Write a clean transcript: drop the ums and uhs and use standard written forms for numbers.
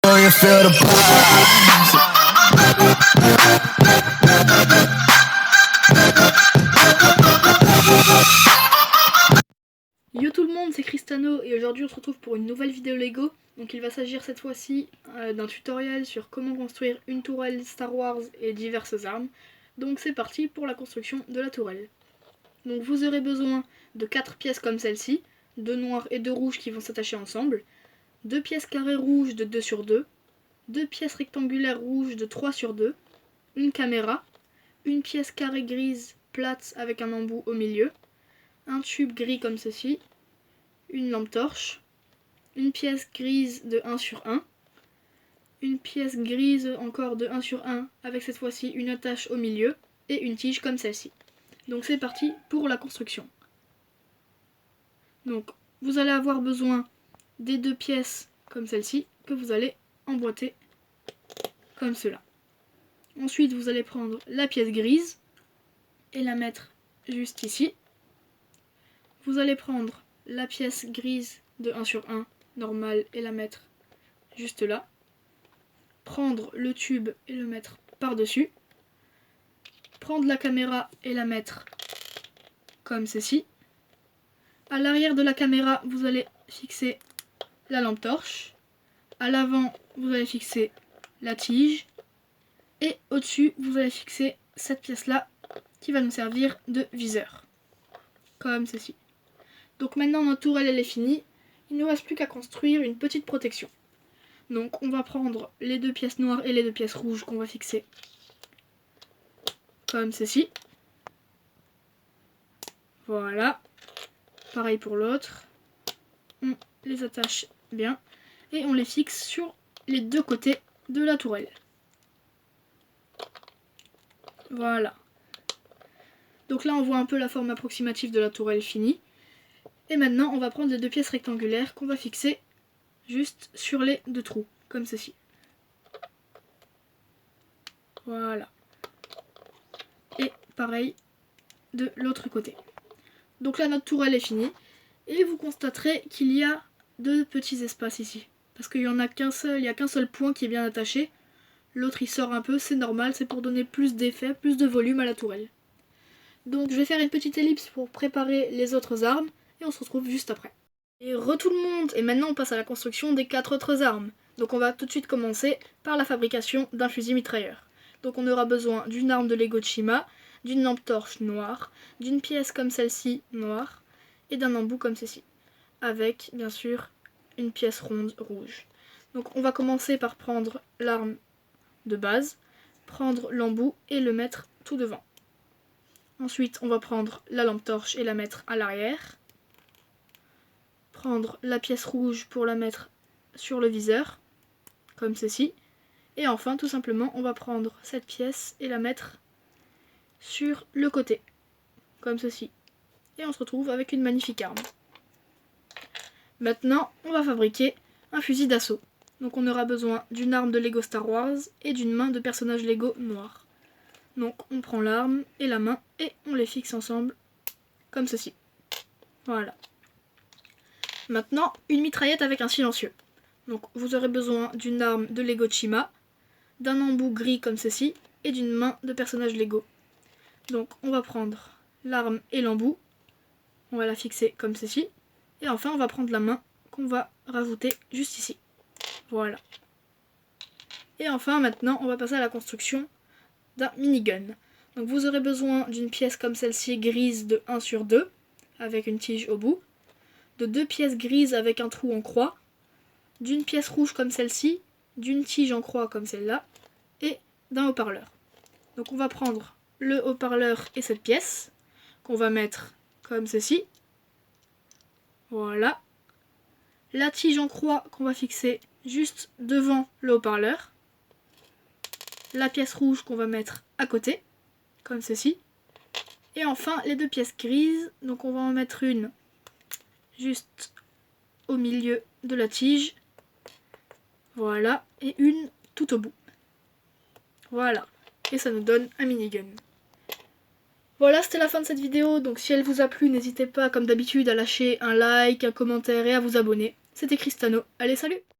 You feel the vibes. Yo tout le monde, c'est Cristano et aujourd'hui on se retrouve pour une nouvelle vidéo Lego. Donc il va s'agir cette fois-ci d'un tutoriel sur comment construire une tourelle Star Wars et diverses armes. Donc c'est parti pour la construction de la tourelle. Donc vous aurez besoin de 4 pièces comme celle-ci, 2 noires et 2 rouges qui vont s'attacher ensemble, 2 pièces carrées rouges de 2 sur 2, 2 pièces rectangulaires rouges de 3 sur 2, une caméra, une pièce carrée grise plate avec un embout au milieu, un tube gris comme ceci, une lampe torche, une pièce grise de 1 sur 1, une pièce grise encore de 1 sur 1 avec cette fois-ci une attache au milieu et une tige comme celle-ci. Donc c'est parti pour la construction. Donc vous allez avoir besoin des 2 pièces comme celle-ci que vous allez emboîter comme cela. Ensuite vous allez prendre la pièce grise et la mettre juste ici. Vous allez prendre la pièce grise de 1 sur 1 normale et la mettre juste là. Prendre le tube et le mettre par-dessus. Prendre la caméra et la mettre comme ceci. À l'arrière de la caméra, vous allez fixer la lampe torche. À l'avant, vous allez fixer la tige. Et au-dessus, vous allez fixer cette pièce-là qui va nous servir de viseur. Comme ceci. Donc maintenant notre tourelle elle est finie, il ne nous reste plus qu'à construire une petite protection. Donc on va prendre les 2 pièces noires et les 2 pièces rouges qu'on va fixer comme ceci. Voilà. Pareil pour l'autre. On les attache bien et on les fixe sur les 2 côtés de la tourelle. Voilà. Donc là on voit un peu la forme approximative de la tourelle finie. Et maintenant, on va prendre les 2 pièces rectangulaires qu'on va fixer juste sur les 2 trous, comme ceci. Voilà. Et pareil de l'autre côté. Donc là, notre tourelle est finie. Et vous constaterez qu'il y a 2 petits espaces ici. Parce qu'il n'y en a qu'un seul, il n'y a qu'un seul point qui est bien attaché. L'autre, il sort un peu, c'est normal, c'est pour donner plus d'effet, plus de volume à la tourelle. Donc je vais faire une petite ellipse pour préparer les autres armes. Et on se retrouve juste après. Et tout le monde. Et maintenant on passe à la construction des 4 autres armes. Donc on va tout de suite commencer par la fabrication d'un fusil mitrailleur. Donc on aura besoin d'une arme de Lego Chima, d'une lampe torche noire, d'une pièce comme celle-ci noire, et d'un embout comme ceci. Avec bien sûr une pièce ronde rouge. Donc on va commencer par prendre l'arme de base, prendre l'embout et le mettre tout devant. Ensuite on va prendre la lampe torche et la mettre à l'arrière. Prendre la pièce rouge pour la mettre sur le viseur, comme ceci. Et enfin, tout simplement, on va prendre cette pièce et la mettre sur le côté, comme ceci. Et on se retrouve avec une magnifique arme. Maintenant, on va fabriquer un fusil d'assaut. Donc on aura besoin d'une arme de Lego Star Wars et d'une main de personnage Lego noir. Donc on prend l'arme et la main et on les fixe ensemble, comme ceci. Voilà. Maintenant, une mitraillette avec un silencieux. Donc vous aurez besoin d'une arme de Lego Chima, d'un embout gris comme ceci, et d'une main de personnage Lego. Donc on va prendre l'arme et l'embout, on va la fixer comme ceci, et enfin on va prendre la main qu'on va rajouter juste ici. Voilà. Et enfin maintenant on va passer à la construction d'un minigun. Donc vous aurez besoin d'une pièce comme celle-ci grise de 1 sur 2, avec une tige au bout, de 2 pièces grises avec un trou en croix, d'une pièce rouge comme celle-ci, d'une tige en croix comme celle-là, et d'un haut-parleur. Donc on va prendre le haut-parleur et cette pièce, qu'on va mettre comme ceci. Voilà. La tige en croix qu'on va fixer juste devant le haut-parleur. La pièce rouge qu'on va mettre à côté, comme ceci. Et enfin les 2 pièces grises, donc on va en mettre une juste au milieu de la tige, voilà, et une tout au bout. Voilà, et ça nous donne un minigun. Voilà, c'était la fin de cette vidéo, donc si elle vous a plu, n'hésitez pas comme d'habitude à lâcher un like, un commentaire et à vous abonner. C'était Cristano, allez salut!